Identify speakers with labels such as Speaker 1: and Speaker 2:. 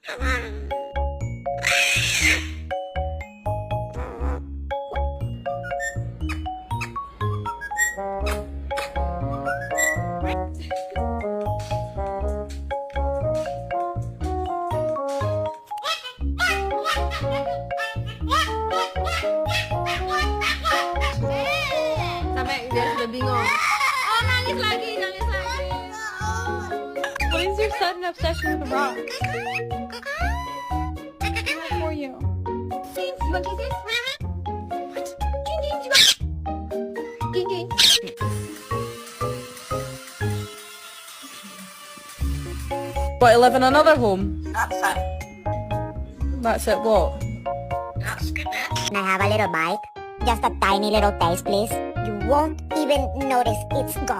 Speaker 1: Sampai dia sudah bingung. Oh, nangis lagi, nangis lagi.
Speaker 2: What is your sudden obsession with rocks? Not for you.
Speaker 3: What, you live in another home?
Speaker 4: That's it.
Speaker 3: That's it, what?
Speaker 4: That's good.
Speaker 5: Can I have a little bite? Just a tiny little taste, please. You won't even notice it's gone.